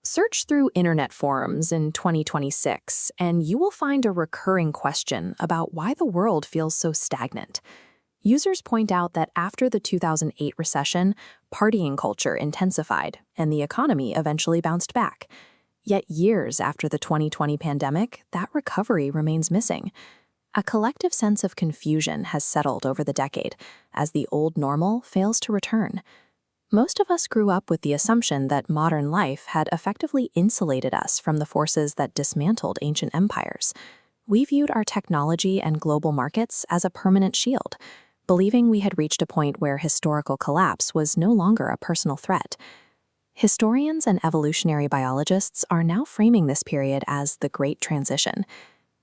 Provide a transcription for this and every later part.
Search through internet forums in 2026, and you will find a recurring question about why the world feels so stagnant. Users point out that after the 2008 recession, partying culture intensified, and the economy eventually bounced back. Yet years after the 2020 pandemic, that recovery remains missing. A collective sense of confusion has settled over the decade as the old normal fails to return. Most of us grew up with the assumption that modern life had effectively insulated us from the forces that dismantled ancient empires. We viewed our technology and global markets as a permanent shield, believing we had reached a point where historical collapse was no longer a personal threat. Historians and evolutionary biologists are now framing this period as the Great Transition.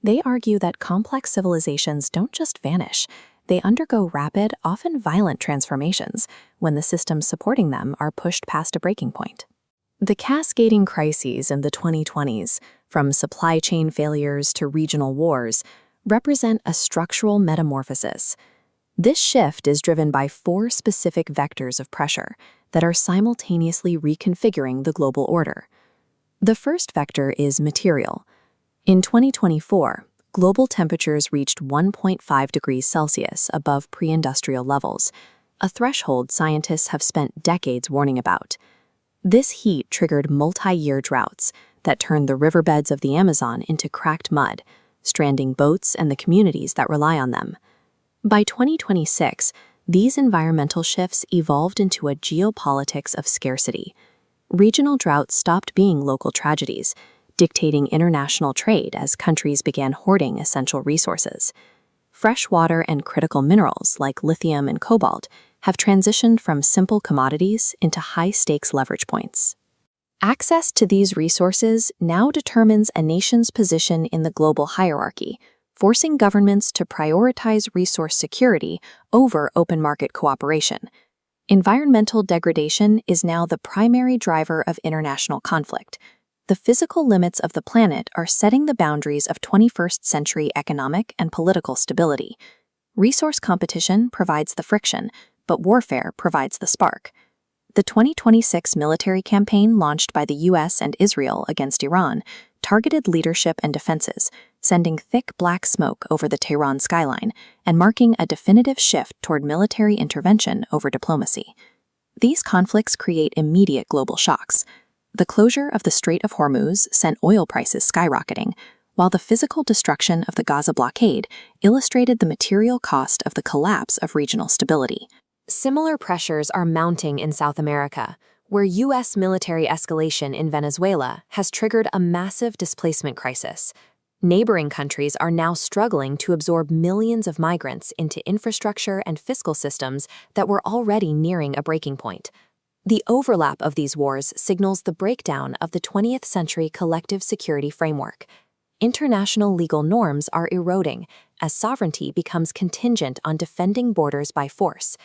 They argue that complex civilizations don't just vanish. They undergo rapid, often violent transformations when the systems supporting them are pushed past a breaking point. The cascading crises in the 2020s, from supply chain failures to regional wars, represent a structural metamorphosis. This shift is driven by four specific vectors of pressure that are simultaneously reconfiguring the global order. The first vector is material. In 2024, global temperatures reached 1.5 degrees Celsius above pre-industrial levels, a threshold scientists have spent decades warning about. This heat triggered multi-year droughts that turned the riverbeds of the Amazon into cracked mud, stranding boats and the communities that rely on them. By 2026, these environmental shifts evolved into a geopolitics of scarcity. Regional droughts stopped being local tragedies, dictating international trade as countries began hoarding essential resources. Fresh water and critical minerals like lithium and cobalt have transitioned from simple commodities into high-stakes leverage points. Access to these resources now determines a nation's position in the global hierarchy, forcing governments to prioritize resource security over open market cooperation. Environmental degradation is now the primary driver of international conflict. The physical limits of the planet are setting the boundaries of 21st century economic and political stability. Resource competition provides the friction, but warfare provides the spark. The 2026 military campaign launched by the US and Israel against Iran targeted leadership and defenses, sending thick black smoke over the Tehran skyline and marking a definitive shift toward military intervention over diplomacy. These conflicts create immediate global shocks. The closure of the Strait of Hormuz sent oil prices skyrocketing, while the physical destruction of the Gaza blockade illustrated the material cost of the collapse of regional stability. Similar pressures are mounting in South America, where U.S. military escalation in Venezuela has triggered a massive displacement crisis. Neighboring countries are now struggling to absorb millions of migrants into infrastructure and fiscal systems that were already nearing a breaking point. The overlap of these wars signals the breakdown of the 20th century collective security framework. International legal norms are eroding as sovereignty becomes contingent on defending borders by force.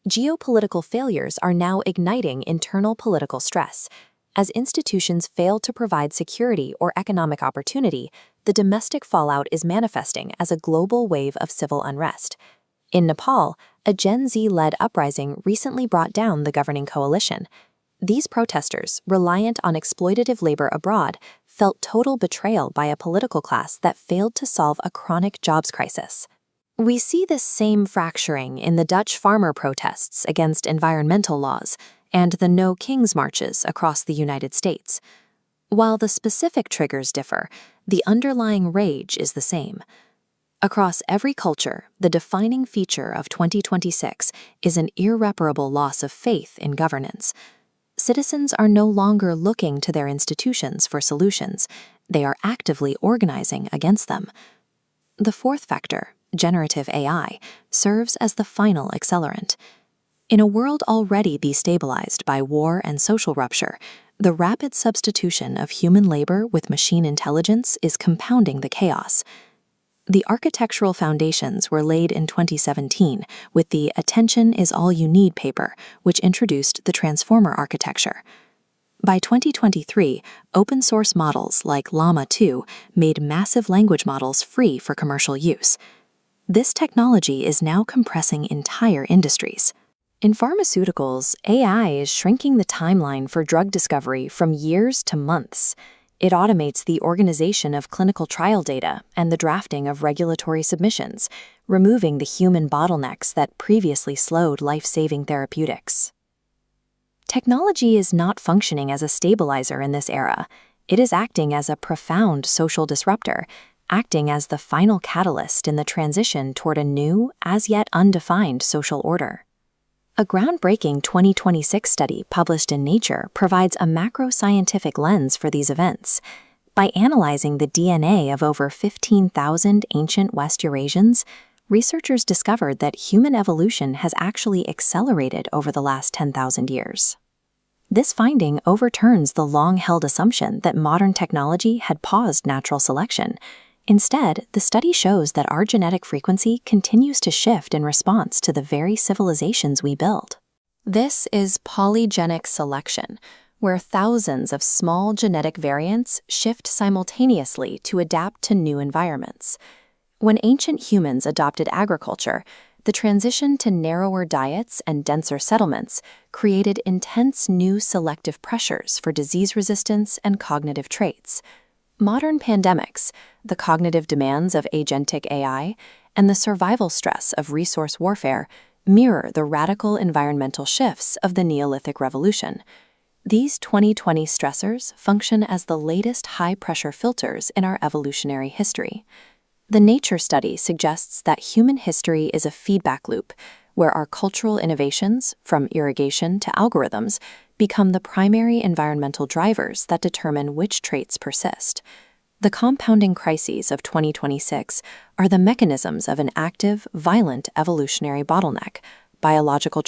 Geopolitical failures are now igniting internal political stress. As institutions fail to provide security or economic opportunity, the domestic fallout is manifesting as a global wave of civil unrest. In Nepal, a Gen Z-led uprising recently brought down the governing coalition. These protesters, reliant on exploitative labor abroad, felt total betrayal by a political class that failed to solve a chronic jobs crisis. We see this same fracturing in the Dutch farmer protests against environmental laws and the No Kings marches across the United States. While the specific triggers differ, the underlying rage is the same. Across every culture, the defining feature of 2026 is an irreparable loss of faith in governance. Citizens are no longer looking to their institutions for solutions. They are actively organizing against them. The fourth factor, generative AI, serves as the final accelerant. In a world already destabilized by war and social rupture, the rapid substitution of human labor with machine intelligence is compounding the chaos. The architectural foundations were laid in 2017 with the Attention is All You Need paper, which introduced the transformer architecture. By 2023, open-source models like Llama 2 made massive language models free for commercial use. This technology is now compressing entire industries. In pharmaceuticals, AI is shrinking the timeline for drug discovery from years to months. It automates the organization of clinical trial data and the drafting of regulatory submissions, removing the human bottlenecks that previously slowed life-saving therapeutics. Technology is not functioning as a stabilizer in this era. It is acting as a profound social disruptor, acting as the final catalyst in the transition toward a new, as yet undefined social order. A groundbreaking 2026 study published in Nature provides a macro-scientific lens for these events. By analyzing the DNA of over 15,000 ancient West Eurasians, researchers discovered that human evolution has actually accelerated over the last 10,000 years. This finding overturns the long-held assumption that modern technology had paused natural selection. Instead, the study shows that our genetic frequency continues to shift in response to the very civilizations we build. This is polygenic selection, where thousands of small genetic variants shift simultaneously to adapt to new environments. When ancient humans adopted agriculture, the transition to narrower diets and denser settlements created intense new selective pressures for disease resistance and cognitive traits. Modern pandemics, the cognitive demands of agentic AI, and the survival stress of resource warfare mirror the radical environmental shifts of the Neolithic Revolution. These 2020 stressors function as the latest high-pressure filters in our evolutionary history. The Nature study suggests that human history is a feedback loop, where our cultural innovations, from irrigation to algorithms, become the primary environmental drivers that determine which traits persist. The compounding crises of 2026 are the mechanisms of an active, violent evolutionary bottleneck, biological